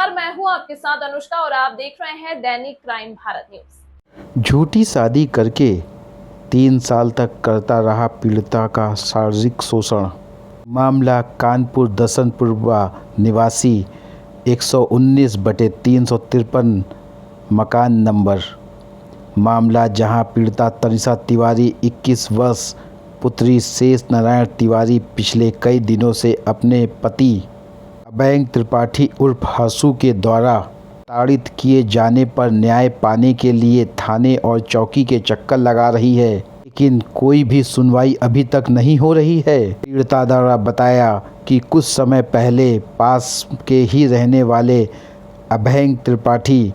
नमस्कार, मैं हूं आपके साथ अनुष्का और आप देख रहे हैं दैनिक क्राइम भारत न्यूज। झूठी शादी करके 3 साल तक करता रहा पीड़िता का शारीरिक शोषण। मामला कानपुर दसनपुरवा निवासी 119/353 मकान नंबर। मामला जहां पीड़िता तनिषा तिवारी 21 वर्ष पुत्री शेष नारायण तिवारी पिछले कई दिनों से अपने पति अभय त्रिपाठी उर्फ हसू के द्वारा ताड़ित किए जाने पर न्याय पाने के लिए थाने और चौकी के चक्कर लगा रही है, लेकिन कोई भी सुनवाई अभी तक नहीं हो रही है। पीड़िता द्वारा बताया कि कुछ समय पहले पास के ही रहने वाले अभय त्रिपाठी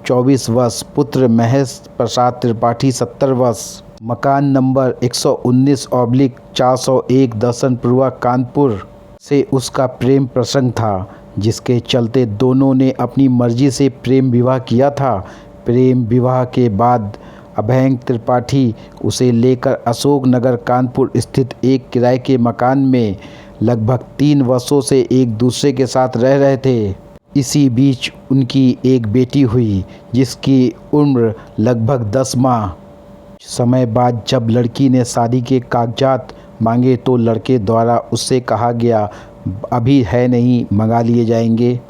24 वर्ष पुत्र महेश प्रसाद त्रिपाठी 70 वर्ष मकान नंबर 119/401 दसनपुरवा कानपुर से उसका प्रेम प्रसंग था, जिसके चलते दोनों ने अपनी मर्जी से प्रेम विवाह किया था। प्रेम विवाह के बाद अभय त्रिपाठी उसे लेकर अशोक नगर कानपुर स्थित एक किराए के मकान में लगभग 3 वर्षों से एक दूसरे के साथ रह रहे थे। इसी बीच उनकी एक बेटी हुई, जिसकी उम्र लगभग 10 माह। समय बाद जब लड़की ने शादी के कागजात मांगे तो लड़के द्वारा उससे कहा गया अभी है नहीं, मंगा लिए जाएंगे,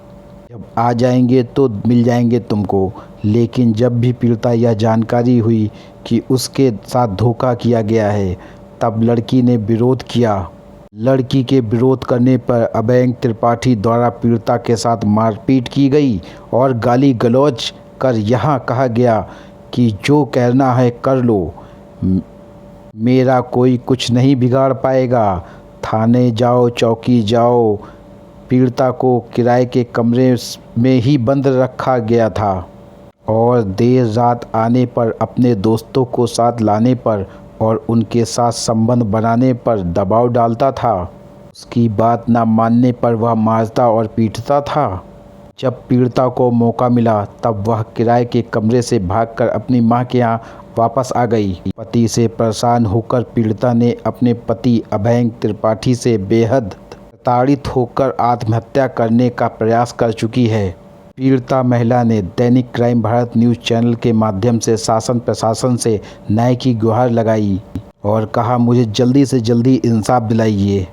जब आ जाएंगे तो मिल जाएंगे तुमको। लेकिन जब भी पीड़िता यह जानकारी हुई कि उसके साथ धोखा किया गया है, तब लड़की ने विरोध किया। लड़की के विरोध करने पर अभय त्रिपाठी द्वारा पीड़िता के साथ मारपीट की गई और गाली गलौज कर यहाँ कहा गया कि जो करना है कर लो, मेरा कोई कुछ नहीं बिगाड़ पाएगा, थाने जाओ, चौकी जाओ। पीड़िता को किराए के कमरे में ही बंद रखा गया था और देर रात आने पर अपने दोस्तों को साथ लाने पर और उनके साथ संबंध बनाने पर दबाव डालता था। उसकी बात न मानने पर वह मारता और पीटता था। जब पीड़िता को मौका मिला तब वह किराए के कमरे से भागकर अपनी मां के यहाँ वापस आ गई। पति से परेशान होकर पीड़िता ने अपने पति अभय त्रिपाठी से बेहद प्रताड़ित होकर आत्महत्या करने का प्रयास कर चुकी है। पीड़िता महिला ने दैनिक क्राइम भारत न्यूज चैनल के माध्यम से शासन प्रशासन से न्याय की गुहार लगाई और कहा, मुझे जल्दी से जल्दी इंसाफ दिलाइए,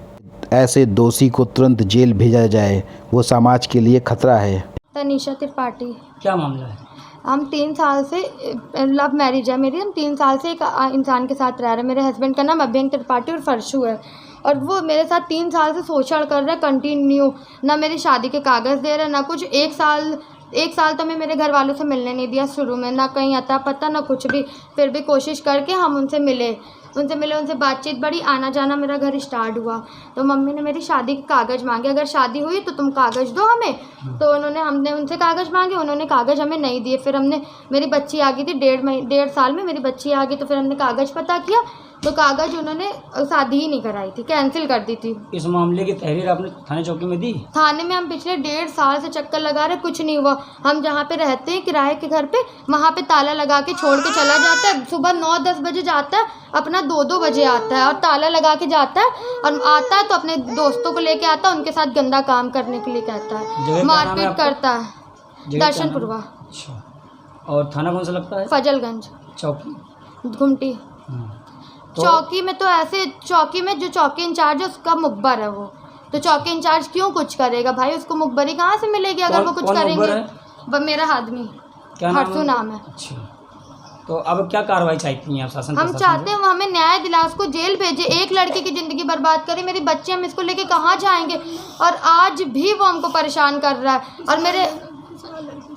ऐसे दोषी को तुरंत जेल भेजा जाए, वो समाज के लिए खतरा है। तनिषा त्रिपाठी। क्या मामला है? हम 3 साल से लव मैरिज है मेरी। हम 3 साल से एक इंसान के साथ रह रहे हैं। मेरे हस्बैंड का नाम अभय त्रिपाठी और फरशू है और वो मेरे साथ 3 साल से शोषण कर रहा है कंटिन्यू। ना मेरी शादी के कागज़ दे रहा है, ना कुछ। एक साल तो मैं मेरे घर वालों से मिलने नहीं दिया शुरू में, ना कहीं अता पता ना कुछ भी। फिर भी कोशिश करके हम उनसे मिले, उनसे बातचीत बढ़ी, आना जाना मेरा घर स्टार्ट हुआ। तो मम्मी ने मेरी शादी के कागज़ मांगे, अगर शादी हुई तो तुम कागज़ दो हमें। तो हमने उनसे कागज़ मांगे, उन्होंने कागज़ हमें नहीं दिए। फिर मेरी बच्ची आ गई थी, 1.5 साल में मेरी बच्ची आ गई। तो फिर हमने कागज़ पता किया तो कागज़ उन्होंने शादी ही नहीं कराई थी, कैंसिल कर दी थी। इस मामले की तहरीर आपने थाने चौकी में दी? थाने में हम पिछले 1.5 साल से चक्कर लगा रहे, कुछ नहीं हुआ। हम जहाँ पे रहते हैं किराए के घर पे, वहाँ पे ताला लगा के छोड़ के चला जाता है। सुबह 9-10 बजे जाता है, अपना 2-2 बजे आता है और ताला लगा के जाता है। और आता है तो अपने दोस्तों को लेके आता है, उनके साथ गंदा काम करने के लिए कहता है, मारपीट करता है। दर्शनपुरवा। अच्छा, और थाना कौन सा लगता है? फजलगंज। चौकी? घुमटी। चौकी में तो ऐसे, चौकी में जो चौकी इंचार्ज है उसका मुखबर है वो, तो चौकी इंचार्ज क्यों कुछ करेगा भाई? उसको मुखबरी कहाँ से मिलेगी अगर वो कुछ करेंगे? मेरा आदमी हरसू नाम है। अच्छा, तो अब क्या कार्रवाई चाहती हैं आप शासन? हम चाहते हैं वो हमें न्याय दिला, उसको जेल भेजे। एक लड़के की ज़िंदगी बर्बाद करे, मेरी बच्चे, हम इसको लेके कहाँ जाएंगे? और आज भी वो हमको परेशान कर रहा है और मेरे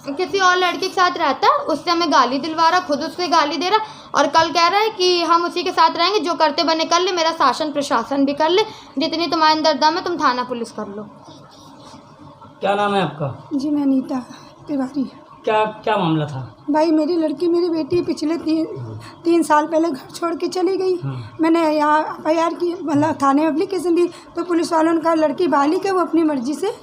किसी और लड़के के साथ रहता है, उससे हमें गाली दिलवा रहा, खुद उससे गाली दे रहा और कल कह रहा है कि हम उसी के साथ रहेंगे, जो करते बने कर ले, मेरा शासन प्रशासन भी कर ले, जितनी तुम्हारे अंदर दम है तुम थाना पुलिस कर लो। क्या नाम है आपका? जी मैं अनीता तिवारी। क्या मामला था? भाई मेरी लड़की, मेरी बेटी पिछले 3 साल पहले घर छोड़ के चली गई। मैंने यहाँ FIR की, मतलब थाने में एप्लीकेशन दी तो पुलिस वालों ने कहा लड़की बालिग है, वो अपनी मर्जी से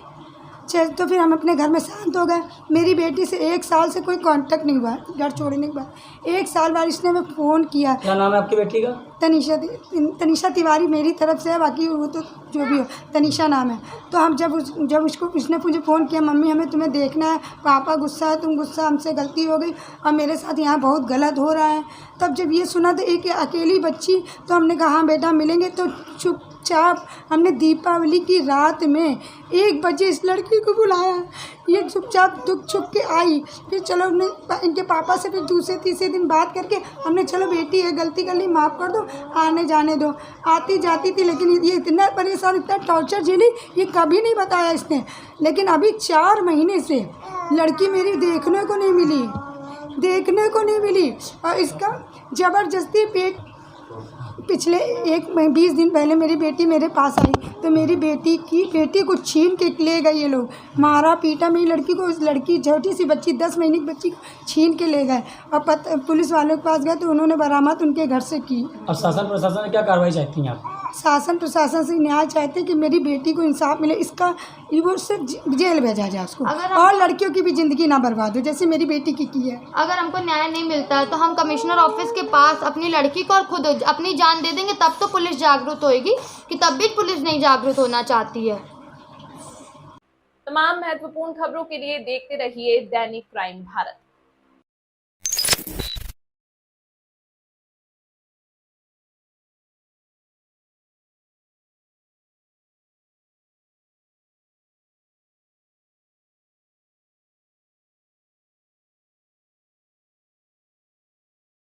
तो फिर हम अपने घर में शांत हो गए। मेरी बेटी से 1 साल से कोई कांटेक्ट नहीं हुआ घर छोड़ने के बाद। 1 साल बाद इसने हमें फ़ोन किया। क्या नाम है आपकी बेटी का? तनीषा तिवारी मेरी तरफ से है, बाकी वो तो जो भी हो, तनीषा नाम है। तो हम जब उसको उसने मुझे फ़ोन किया, मम्मी हमें तुम्हें देखना है, पापा गुस्सा है, तुम गुस्सा, हमसे गलती हो गई और मेरे साथ यहाँ बहुत गलत हो रहा है। तब जब ये सुना तो एक अकेली बच्ची, तो हमने कहा हाँ बेटा मिलेंगे। तो चुपचाप हमने दीपावली की रात में 1 बजे इस लड़की को बुलाया। ये चुपचाप छुप के आई। फिर चलो हमने इनके पापा से फिर दूसरे तीसरे दिन बात करके हमने चलो बेटी है गलती कर ली, माफ़ कर दो, आने जाने दो। आती जाती थी, लेकिन ये इतना परेशान, इतना टॉर्चर झेली, ये कभी नहीं बताया इसने। लेकिन अभी 4 महीने से लड़की मेरी देखने को नहीं मिली और इसका ज़बरदस्ती पेट। पिछले 20 दिन पहले मेरी बेटी मेरे पास आई तो मेरी बेटी को छीन के ले गए ये लोग, मारा पीटा मेरी लड़की को। उस लड़की छोटी सी बच्ची 10 महीने की बच्ची को छीन के ले गए और पुलिस वालों के पास गए तो उन्होंने बरामद उनके घर से की। अब शासन प्रशासन ने क्या कार्रवाई चाहती हैं आप? शासन प्रशासन से न्याय चाहते कि मेरी बेटी को इंसाफ मिले, इसका वो सिर्फ जेल भेजा जाए उसको, और लड़कियों की भी ज़िंदगी ना बर्बाद हो जैसे मेरी बेटी की है। अगर हमको न्याय नहीं मिलता है तो हम कमिश्नर ऑफिस के पास अपनी लड़की को और खुद अपनी जान दे देंगे, तब तो पुलिस जागरूक होएगी, कि तब भी पुलिस नहीं जागरूक होना चाहती है। तमाम महत्वपूर्ण खबरों के लिए देखते रहिए दैनिक क्राइम भारत।